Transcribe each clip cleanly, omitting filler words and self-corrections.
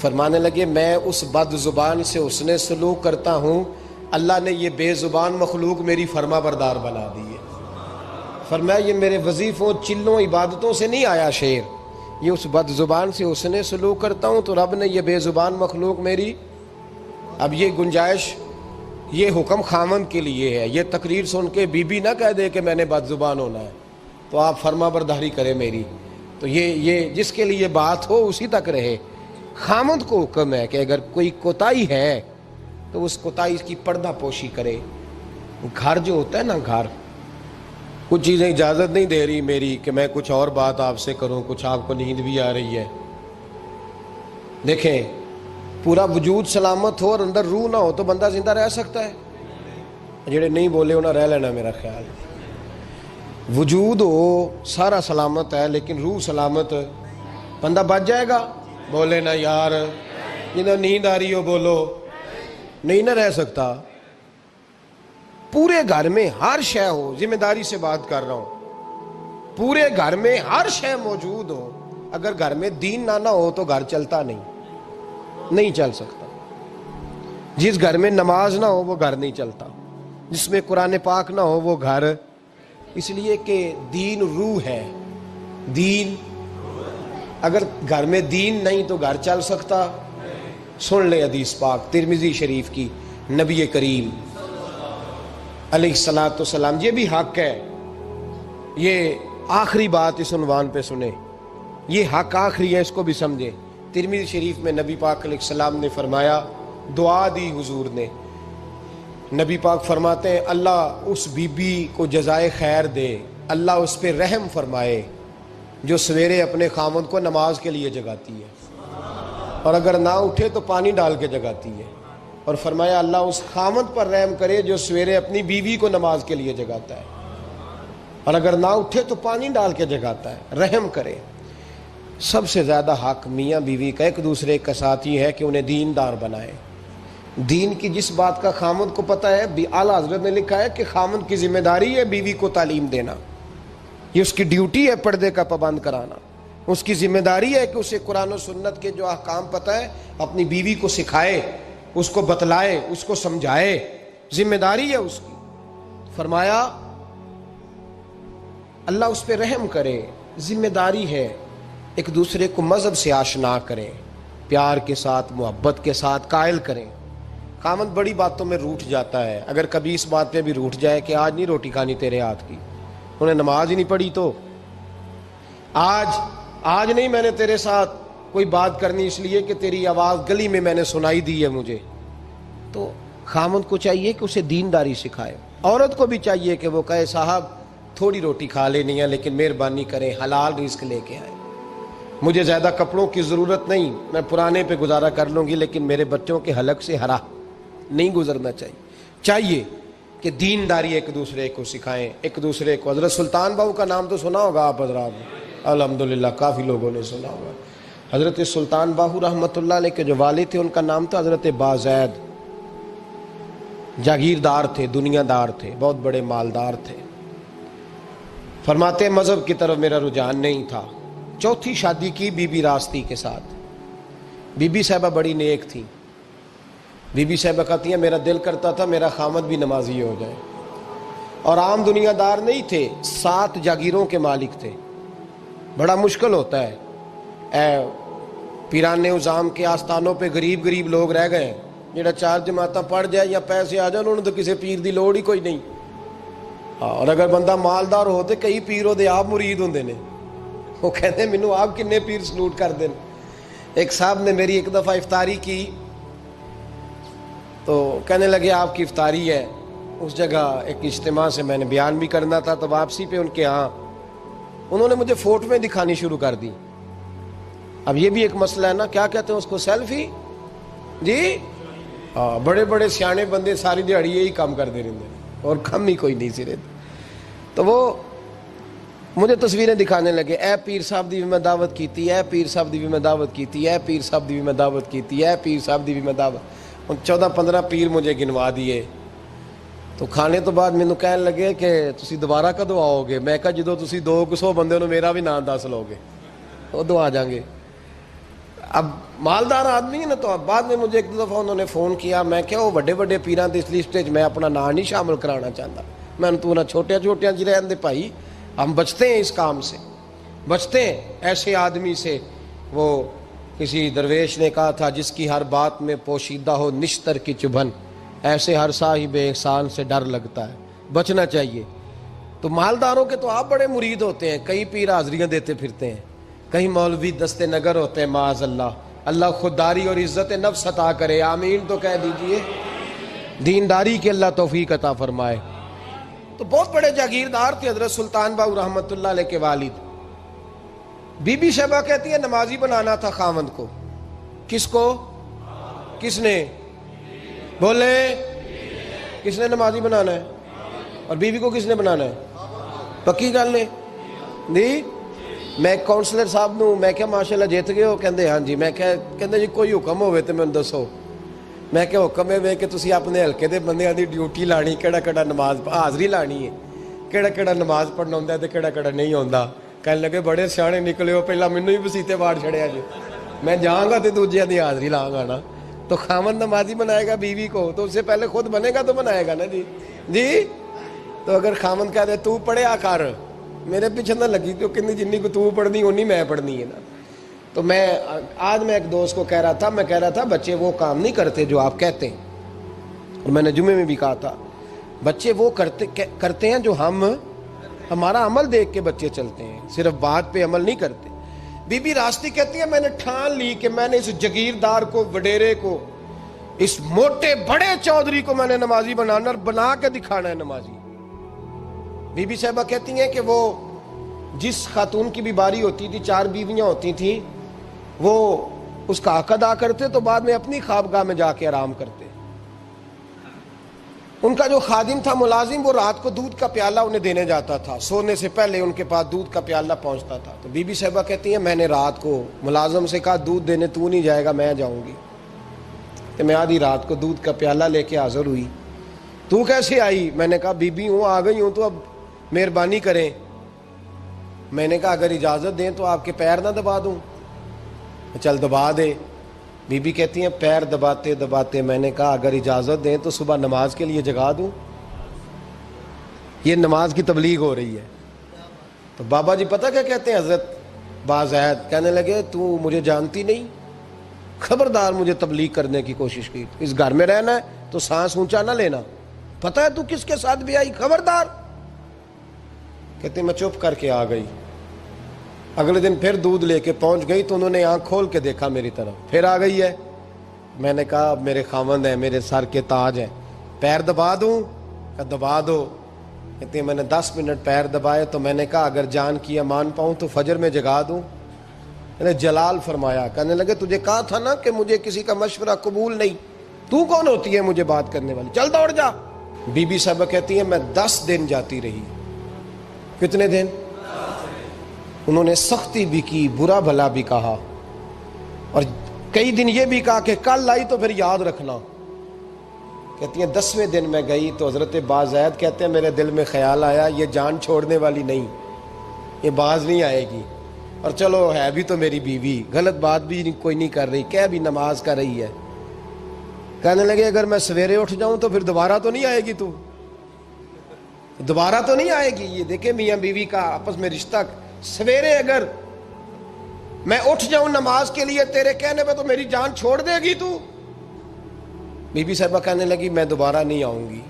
فرمانے لگے میں اس بد زبان سے حسن سلوک کرتا ہوں، اللہ نے یہ بے زبان مخلوق میری فرما بردار بنا دی ہے۔ فرمایا یہ میرے وظیفوں چلوں عبادتوں سے نہیں آیا شعر، یہ اس بد زبان سے حسن سلوک کرتا ہوں تو رب نے یہ بے زبان مخلوق میری۔ اب یہ گنجائش، یہ حکم خامند کے لیے ہے، یہ تقریر سن کے بی بی نہ کہہ دے کہ میں نے بد زبان ہونا ہے تو آپ فرما برداری کریں میری، تو یہ جس کے لیے بات ہو اسی تک رہے۔ خامند کو حکم ہے کہ اگر کوئی کوتاہی ہے تو اس کوتاہی کی پردہ پوشی کرے۔ گھر جو ہوتا ہے نا، گھر کچھ چیزیں اجازت نہیں دے رہی میری کہ میں کچھ اور بات آپ سے کروں، کچھ آپ کو نیند بھی آ رہی ہے۔ دیکھیں پورا وجود سلامت ہو اور اندر روح نہ ہو تو بندہ زندہ رہ سکتا ہے؟ جڑے نہیں بولے انہیں رہ لینا میرا خیال۔ وجود ہو سارا سلامت ہے لیکن روح سلامت، بندہ بچ جائے گا؟ بولے نا یار، جنہیں نیند آ رہی ہو بولو، نہیں نہ رہ سکتا۔ پورے گھر میں ہر شے ہو، ذمہ داری سے بات کر رہا ہوں، پورے گھر میں ہر شے موجود ہو، اگر گھر میں دین نہ ہو تو گھر چلتا نہیں چل سکتا۔ جس گھر میں نماز نہ ہو وہ گھر نہیں چلتا، جس میں قرآن پاک نہ ہو وہ گھر، اس لیے کہ دین روح ہے۔ دین اگر گھر میں دین نہیں تو گھر چل سکتا؟ سن لے حدیث پاک ترمذی شریف کی، نبی کریم علیہ الصلاۃ والسلام، یہ بھی حق ہے، یہ آخری بات اس عنوان پہ سنیں، یہ حق آخری ہے، اس کو بھی سمجھیں۔ ترمذی شریف میں نبی پاک علیہ السلام نے فرمایا، دعا دی حضور نے، نبی پاک فرماتے ہیں اللہ اس بی بی کو جزائے خیر دے، اللہ اس پہ رحم فرمائے جو سویرے اپنے خامند کو نماز کے لیے جگاتی ہے اور اگر نہ اٹھے تو پانی ڈال کے جگاتی ہے، اور فرمایا اللہ اس خامند پر رحم کرے جو سویرے اپنی بیوی کو نماز کے لیے جگاتا ہے اور اگر نہ اٹھے تو پانی ڈال کے جگاتا ہے، رحم کرے۔ سب سے زیادہ حق میاں بیوی کا ایک دوسرے کا ساتھ ہی ہے کہ انہیں دیندار بنائے۔ دین کی جس بات کا خامند کو پتہ ہے، اعلیٰ حضرت نے لکھا ہے کہ خامند کی ذمہ داری ہے بیوی کو تعلیم دینا، یہ اس کی ڈیوٹی ہے پردے کا پابند کرانا، اس کی ذمہ داری ہے کہ اسے قرآن و سنت کے جو احکام پتہ ہے اپنی بیوی کو سکھائے، اس کو بتلائے، اس کو سمجھائے، ذمہ داری ہے اس کی۔ فرمایا اللہ اس پہ رحم کرے، ذمہ داری ہے، ایک دوسرے کو مذہب سے آشنا کریں، پیار کے ساتھ محبت کے ساتھ قائل کریں۔ خامند بڑی باتوں میں روٹھ جاتا ہے، اگر کبھی اس بات پہ بھی روٹھ جائے کہ آج نہیں روٹی کھانی تیرے ہاتھ کی، انہیں نماز ہی نہیں پڑھی تو آج نہیں میں نے تیرے ساتھ کوئی بات کرنی اس لیے کہ تیری آواز گلی میں نے سنائی دی ہے مجھے، تو خامند کو چاہیے کہ اسے دینداری سکھائے۔ عورت کو بھی چاہیے کہ وہ کہے صاحب تھوڑی روٹی کھا لینی ہے لیکن مہربانی کریں حلال رزق لے کے آئیں، مجھے زیادہ کپڑوں کی ضرورت نہیں، میں پرانے پہ گزارا کر لوں گی لیکن میرے بچوں کے حلق سے ہرا نہیں گزرنا چاہیے کہ دینداری ایک دوسرے کو سکھائیں، ایک دوسرے کو۔ حضرت سلطان باہو کا نام تو سنا ہوگا آپ حضرات نے، الحمدللہ کافی لوگوں نے سنا ہوگا۔ حضرت سلطان باہو رحمۃ اللہ علیہ کے جو والد تھے ان کا نام تھا حضرت بازید، جاگیردار تھے، دنیا دار تھے، بہت بڑے مالدار تھے۔ فرماتے مذہب کی طرف میرا رجحان نہیں تھا، چوتھی شادی کی بی بی راستی کے ساتھ۔ بی بی صاحبہ بڑی نیک تھی، بی بی صاحبہ کہتی ہیں میرا دل کرتا تھا میرا خامد بھی نمازی ہو جائے، اور عام دنیا دار نہیں تھے، 7 جاگیروں کے مالک تھے۔ بڑا مشکل ہوتا ہے، پیران نظام کے آستانوں پہ غریب لوگ رہ گئے، جڑا 4 جماعتاں پڑھ جائے یا پیسے آ جائیں انہوں نے تو کسی پیر دی لوڑ ہی کوئی نہیں، اور اگر بندہ مالدار ہو تو کئی پیر ہو دے آپ مرید ہوندے نے، وہ کہتے ہیں مینوں آپ کنے پیر سلوٹ کر دیں۔ ایک صاحب نے میری ایک دفعہ افطاری کی تو کہنے لگے آپ کی افطاری ہے، اس جگہ ایک اجتماع سے میں نے بیان بھی کرنا تھا، تو واپسی پہ ان کے ہاں انہوں نے مجھے فوٹویں دکھانی شروع کر دی۔ اب یہ بھی ایک مسئلہ ہے نا، کیا کہتے ہیں اس کو، سیلفی جی، بڑے بڑے سیانے بندے ساری دیہڑی یہی کام کرتے رہتے ہیں اور کم ہی کوئی نہیں سرے، تو وہ مجھے تصویریں دکھانے لگے، اے پیر صاحب دی بھی میں دعوت کیتی، اے پیر صاحب دی بھی میں دعوت کیتی، اے پیر صاحب دی بھی میں دعوت کیتی، اے پیر صاحب دی بھی میں دعوت، 14-15 پیر مجھے گنوا دیے۔ تو کھانے تو بعد مینوں کہنے لگے کہ تسی دوبارہ کدو آؤ گے؟ میں کہا جدو تسی 200 بندے نو میرا بھی نام دس لو گے ادو آ جاؤں گے۔ اب مالدار آدمی ہے نا، تو اب بعد میں مجھے ایک دو دفعہ انہوں نے فون کیا، میں کیا وہ بڑے بڑے پیران دی اس لسٹ میں اپنا نام نہیں شامل کرانا چاہتا، میں تو نہ چھوٹے چھوٹے جی رہن دے بھائی، ہم بچتے ہیں اس کام سے، بچتے ہیں ایسے آدمی سے۔ وہ کسی درویش نے کہا تھا جس کی ہر بات میں پوشیدہ ہو نشتر کی چبھن، ایسے ہر صاحب احسان سے ڈر لگتا ہے، بچنا چاہیے۔ تو مالداروں کے تو آپ بڑے مرید ہوتے ہیں، کئی پیر حاضریاں دیتے پھرتے ہیں، کہیں مولوی دستے نگر ہوتے ہیں، معاذ اللہ، اللہ خودداری اور عزت نفس عطا کرے، آمین تو کہہ دیجئے، دینداری کی اللہ توفیق عطا فرمائے۔ تو بہت بڑے جاگیردار تھے حضرت سلطان باؤ رحمۃ اللہ علیہ کے والد۔ بی بی شیبہ کہتی ہے نمازی بنانا تھا خاوند کو۔ کس کو؟ کس نے؟ بولے، کس نے نمازی بنانا ہے؟ اور بیوی کو کس نے بنانا ہے؟ پکی گل نے دی۔ میں ایک کونسلر صاحب نوں میں کہا ماشاءاللہ جیت گئے ہو؟ کہندے ہاں جی۔ میں کہندے جی کوئی حکم ہوئے تو میں دسو۔ میں کہ حکم ہے کہ تسی اپنے ہلکے دے بندیاں دی ڈیوٹی لانی، کیڑا کیڑا نماز حاضری لانی ہے، کیڑا کیڑا نماز پڑھنا ہوندا ہے تے کیڑا کیڑا نہیں ہوندا۔ کہنے لگے بڑے سیانے نکلے ہو، پہلا مینوں ہی بسیتے واڑ چھڑیا جی، میں جاؤں گا تے دوجیاں دی حاضری لاں گا نا۔ تو خاوند نمازی بنائے گا بیوی کو تو اس سے پہلے خود بنے گا تو بنائے گا نا جی۔ جی تو اگر خاوند کہہ دے تو پڑھیا کر، میرے پیچھے نہ لگی، تو کتنی جنی کو تو پڑھنی اونی میں پڑھنی ہے نا۔ تو میں آج میں ایک دوست کو کہہ رہا تھا، میں کہہ رہا تھا بچے وہ کام نہیں کرتے جو آپ کہتے ہیں، اور میں نے جمعے میں بھی کہا تھا بچے وہ کرتے ہیں جو ہمارا عمل دیکھ کے بچے چلتے ہیں، صرف بات پہ عمل نہیں کرتے۔ بی بی راستی کہتی ہے میں نے ٹھان لی کہ میں نے اس جگیردار کو، وڈیرے کو، اس موٹے بڑے چودھری کو میں نے نمازی بنانا اور بنا کے دکھانا ہے نمازی۔ بی بی صاحبہ کہتی ہیں کہ وہ جس خاتون کی بھی باری ہوتی تھی، 4 بیویاں ہوتی تھیں، وہ اس کا حق ادا کرتے تو بعد میں اپنی خوابگاہ میں جا کے آرام کرتے۔ ان کا جو خادم تھا ملازم، وہ رات کو دودھ کا پیالہ انہیں دینے جاتا تھا، سونے سے پہلے ان کے پاس دودھ کا پیالہ پہنچتا تھا۔ تو بی بی صاحبہ کہتی ہیں میں نے رات کو ملازم سے کہا دودھ دینے تو نہیں جائے گا، میں جاؤں گی۔ کہ میں آدھی رات کو دودھ کا پیالہ لے کے حاضر ہوئی۔ تو کیسے آئی؟ میں نے کہا بی بی ہوں، آ گئی ہوں، تو اب مہربانی کریں۔ میں نے کہا اگر اجازت دیں تو آپ کے پیر نہ دبا دوں؟ چل دبا دے۔ بی بی کہتی ہیں پیر دباتے دباتے میں نے کہا اگر اجازت دیں تو صبح نماز کے لیے جگا دوں؟ یہ نماز کی تبلیغ ہو رہی ہے۔ تو بابا جی پتہ کیا کہتے ہیں حضرت بازید؟ کہنے لگے تو مجھے جانتی نہیں، خبردار مجھے تبلیغ کرنے کی کوشش کی، اس گھر میں رہنا ہے تو سانس اونچا نہ لینا، پتہ ہے تو کس کے ساتھ بھی آئی، خبردار۔ کہتے میں چپ کر کے آ گئی۔ اگلے دن پھر دودھ لے کے پہنچ گئی تو انہوں نے آنکھ کھول کے دیکھا میری طرف، پھر آ گئی ہے۔ میں نے کہا اب میرے خاوند ہیں، میرے سر کے تاج ہیں، پیر دبا دوں؟ کہ دبا دو۔ کہتے ہیں میں نے 10 منٹ پیر دبائے تو میں نے کہا اگر جان کی امان پاؤں تو فجر میں جگا دوں؟ میں نے جلال فرمایا۔ کہنے لگے تجھے کہا تھا نا کہ مجھے کسی کا مشورہ قبول نہیں، تو کون ہوتی ہے مجھے بات کرنے والی، چل دوڑ جا۔ بی بی صاحبہ کہتی ہے میں 10 دن جاتی رہی۔ کتنے دن؟ انہوں نے سختی بھی کی، برا بھلا بھی کہا، اور کئی دن یہ بھی کہا کہ کل آئی تو پھر یاد رکھنا۔ کہتی ہیں 10ویں دن میں گئی تو حضرت بازید کہتے ہیں میرے دل میں خیال آیا یہ جان چھوڑنے والی نہیں، یہ باز نہیں آئے گی، اور چلو ہے بھی تو میری بیوی، غلط بات بھی کوئی نہیں کر رہی، کہہ بھی نماز کر رہی ہے۔ کہنے لگے اگر میں سویرے اٹھ جاؤں تو پھر دوبارہ تو نہیں آئے گی، تو دوبارہ تو نہیں آئے گی۔ یہ دیکھیں میاں بیوی کا آپس میں رشتہ، سویرے اگر میں اٹھ جاؤں نماز کے لیے تیرے کہنے پہ تو میری جان چھوڑ دے گی تو؟ بی بی صاحبہ کہنے لگی میں دوبارہ نہیں آؤں گی،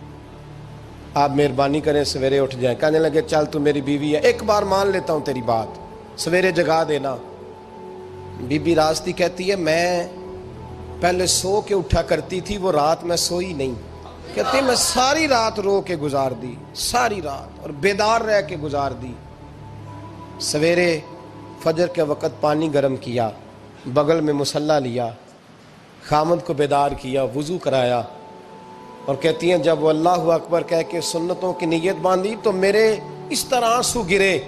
آپ مہربانی کریں سویرے اٹھ جائیں۔ کہنے لگے چل تو میری بیوی ہے، ایک بار مان لیتا ہوں تیری بات، سویرے جگا دینا۔ بی بی راستی کہتی ہے میں پہلے سو کے اٹھا کرتی تھی، وہ رات میں سوئی نہیں، کہتی میں ساری رات رو کے گزار دی، ساری رات، اور بیدار رہ کے گزار دی۔ سویرے فجر کے وقت پانی گرم کیا، بغل میں مصلی لیا، خامد کو بیدار کیا، وضو کرایا، اور کہتی ہیں جب وہ اللہ اکبر کہہ کے سنتوں کی نیت باندھی تو میرے اس طرح آنسو گرے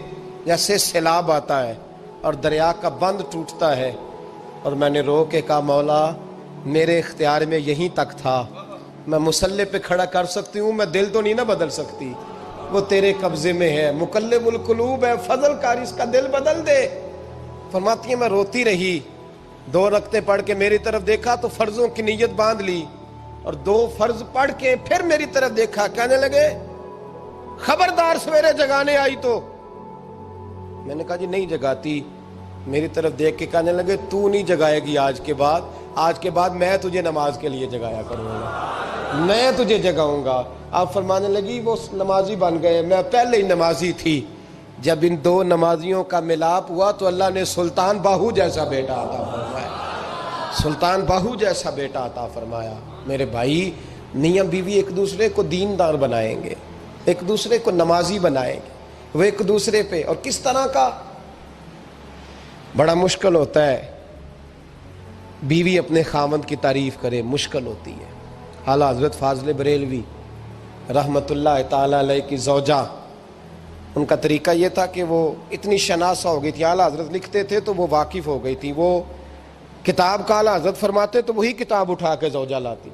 جیسے سیلاب آتا ہے اور دریا کا بند ٹوٹتا ہے، اور میں نے رو کے کہا مولا میرے اختیار میں یہیں تک تھا، میں مصلی پہ کھڑا کر سکتی ہوں، میں دل تو نہیں نہ بدل سکتی، وہ تیرے قبضے میں ہے، مقلب القلوب ہے، فضل کر اس کا دل بدل دے۔ فرماتی ہیں میں روتی رہی، 2 رکعتیں پڑھ کے میری طرف دیکھا تو فرضوں کی نیت باندھ لی، اور 2 فرض پڑھ کے پھر میری طرف دیکھا، کہنے لگے خبردار سویرے جگانے آئی تو۔ میں نے کہا جی نہیں جگاتی۔ میری طرف دیکھ کے کہنے لگے تو نہیں جگائے گی آج کے بعد میں تجھے نماز کے لیے جگایا کروں گا، میں تجھے جگاؤں گا۔ آپ فرمانے لگی وہ نمازی بن گئے، میں پہلے ہی نمازی تھی۔ جب ان 2 نمازیوں کا ملاپ ہوا تو اللہ نے سلطان باہو جیسا بیٹا عطا فرمایا، سلطان باہو جیسا بیٹا عطا فرمایا۔ میرے بھائی، میاں بیوی ایک دوسرے کو دیندار بنائیں گے، ایک دوسرے کو نمازی بنائیں گے، وہ ایک دوسرے پہ، اور کس طرح کا؟ بڑا مشکل ہوتا ہے بیوی اپنے خاوند کی تعریف کرے، مشکل ہوتی ہے۔ اعلیٰ حضرت فاضل بریلوی رحمت اللہ تعالی علیہ کی زوجہ، ان کا طریقہ یہ تھا کہ وہ اتنی شناسہ ہو گئی تھی، اعلیٰ حضرت لکھتے تھے تو وہ واقف ہو گئی تھی، وہ کتاب کا اعلیٰ حضرت فرماتے تو وہی کتاب اٹھا کے زوجہ لاتی۔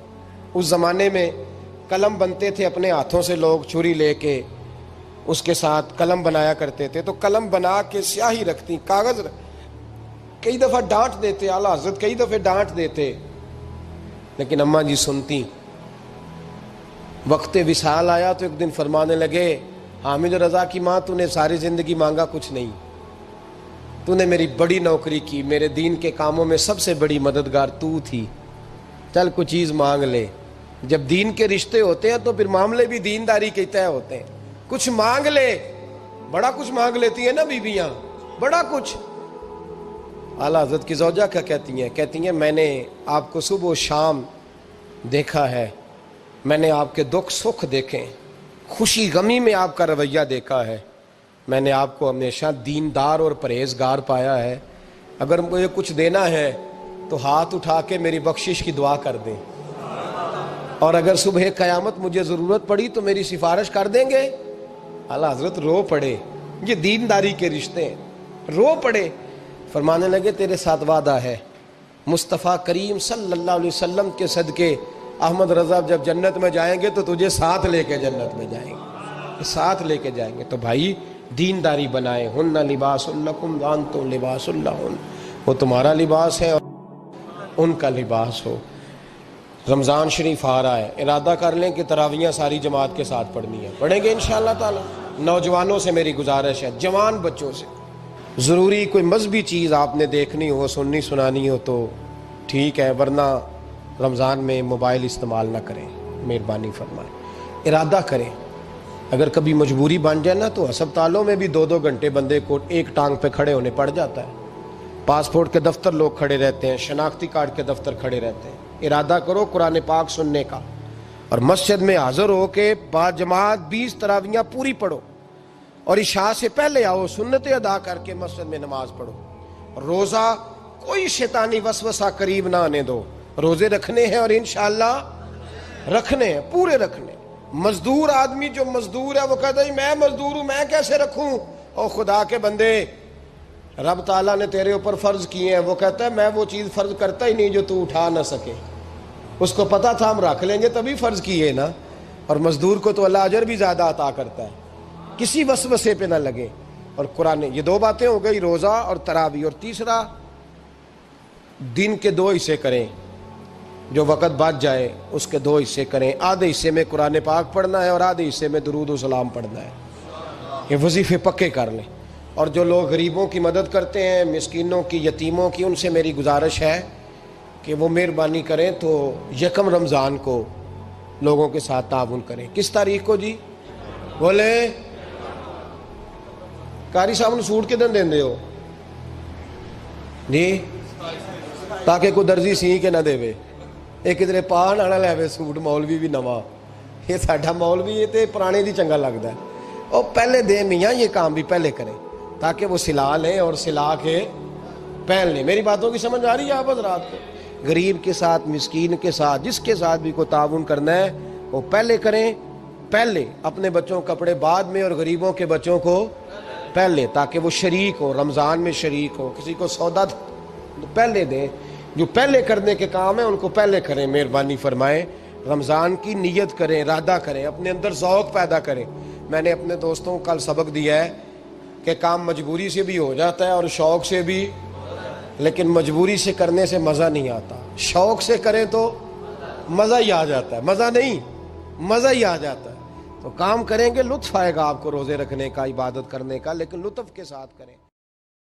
اس زمانے میں قلم بنتے تھے اپنے ہاتھوں سے، لوگ چھری لے کے اس کے ساتھ قلم بنایا کرتے تھے، تو قلم بنا کے سیاہی رکھتی، کاغذ کئی دفعہ ڈانٹ دیتے، اعلیٰ حضرت کئی دفعہ ڈانٹ دیتے، لیکن اماں جی سنتی۔ وقت وصال آیا تو ایک دن فرمانے لگے حامد رضا کی ماں، تو نے ساری زندگی مانگا کچھ نہیں، تو نے میری بڑی نوکری کی، میرے دین کے کاموں میں سب سے بڑی مددگار تو تھی، چل کچھ چیز مانگ لے۔ جب دین کے رشتے ہوتے ہیں تو پھر معاملے بھی دینداری کے طے ہوتے ہیں، کچھ مانگ لے۔ بڑا کچھ مانگ لیتی ہیں نا بیویاں، بڑا کچھ۔ اعلیٰ حضرت کی زوجہ کیا کہتی ہیں میں نے آپ کو صبح و شام دیکھا ہے، میں نے آپ کے دکھ سکھ دیکھے، خوشی غمی میں آپ کا رویہ دیکھا ہے، میں نے آپ کو ہمیشہ دیندار اور پرہیزگار پایا ہے، اگر مجھے کچھ دینا ہے تو ہاتھ اٹھا کے میری بخشش کی دعا کر دیں، اور اگر صبح قیامت مجھے ضرورت پڑی تو میری سفارش کر دیں گے۔ اعلیٰ حضرت رو پڑے، یہ دینداری کے رشتے ہیں، رو پڑے۔ فرمانے لگے تیرے ساتھ وعدہ ہے، مصطفیٰ کریم صلی اللہ علیہ وسلم کے صدقے احمد رضا جب جنت میں جائیں گے تو تجھے ساتھ لے کے جنت میں جائیں گے، ساتھ لے کے جائیں گے۔ تو بھائی دینداری بنائے، ہن لباس لکم وانتم لباس لہن، وہ تمہارا لباس ہے اور ان کا لباس ہو۔ رمضان شریف آ رہا ہے، ارادہ کر لیں کہ تراویحیں ساری جماعت کے ساتھ پڑھنی ہے، پڑھیں گے انشاءاللہ تعالی۔ نوجوانوں سے میری گزارش ہے، جوان بچوں سے، ضروری کوئی مذہبی چیز آپ نے دیکھنی ہو، سننی سنانی ہو تو ٹھیک ہے، ورنہ رمضان میں موبائل استعمال نہ کریں، مہربانی فرمائیں، ارادہ کریں۔ اگر کبھی مجبوری بن جائے نا تو ہسپتالوں میں بھی 2-2 گھنٹے بندے کو ایک ٹانگ پہ کھڑے ہونے پڑ جاتا ہے، پاسپورٹ کے دفتر لوگ کھڑے رہتے ہیں، شناختی کارڈ کے دفتر کھڑے رہتے ہیں۔ ارادہ کرو قرآن پاک سننے کا، اور مسجد میں حاضر ہو کے با جماعت 20 تراویحیں پوری پڑھو، اور عشاء سے پہلے آؤ، سنتیں ادا کر کے مسجد میں نماز پڑھو۔ روزہ کوئی شیطانی وسوسہ قریب نہ آنے دو، روزے رکھنے ہیں اور انشاءاللہ رکھنے ہیں، پورے رکھنے۔ مزدور آدمی جو مزدور ہے وہ کہتا ہے میں مزدور ہوں، میں کیسے رکھوں؟ او خدا کے بندے، رب تعالیٰ نے تیرے اوپر فرض کیے ہیں، وہ کہتا ہے میں وہ چیز فرض کرتا ہی نہیں جو تو اٹھا نہ سکے، اس کو پتا تھا ہم رکھ لیں گے تبھی فرض کیے نا، اور مزدور کو تو اللہ اجر بھی زیادہ عطا کرتا ہے، کسی وسوسے پہ نہ لگے۔ اور قرآن، یہ 2 باتیں ہو گئی، روزہ اور تراویح، اور تیسرا دن کے 2 حصے کریں، جو وقت بچ جائے اس کے 2 حصے کریں، آدھے حصے میں قرآن پاک پڑھنا ہے اور آدھے حصے میں درود و سلام پڑھنا ہے، یہ وظیفے پکے کر لیں۔ اور جو لوگ غریبوں کی مدد کرتے ہیں، مسکینوں کی، یتیموں کی، ان سے میری گزارش ہے کہ وہ مہربانی کریں تو 1 رمضان کو لوگوں کے ساتھ تعاون کریں۔ کس تاریخ کو جی؟ بولے قاری صاحب نے سوٹ کدن دین دے ہو جی، تاکہ کوئی درزی سی کے نہ دے وے، ایک ادھر پاہ نہ لے وے سوٹ، مولوی بھی نواں، یہ ساڈا مولوی یہ تے پرانے دی چنگا لگتا ہے، اور پہلے دے میاں یہ کام بھی پہلے کریں تاکہ وہ سلا لیں اور سلا کے پہن لیں۔ میری باتوں کی سمجھ آ رہی ہے آپ حضرات کو؟ غریب کے ساتھ، مسکین کے ساتھ، جس کے ساتھ بھی کوئی تعاون کرنا ہے وہ پہلے کریں، پہلے اپنے بچوں کو کپڑے بعد میں اور غریبوں کے بچوں کو پہلے، تاکہ وہ شریک ہو، رمضان میں شریک ہو، کسی کو سودا پہلے دیں، جو پہلے کرنے کے کام ہیں ان کو پہلے کریں، مہربانی فرمائیں۔ رمضان کی نیت کریں، ارادہ کریں، اپنے اندر ذوق پیدا کریں۔ میں نے اپنے دوستوں کو کل سبق دیا ہے کہ کام مجبوری سے بھی ہو جاتا ہے اور شوق سے بھی، لیکن مجبوری سے کرنے سے مزہ نہیں آتا. شوق سے کریں تو مزہ ہی آ جاتا ہے. مزہ نہیں، مزہ ہی آ جاتا ہے. تو کام کریں گے، لطف آئے گا آپ کو روزے رکھنے کا، عبادت کرنے کا، لیکن لطف کے ساتھ کریں.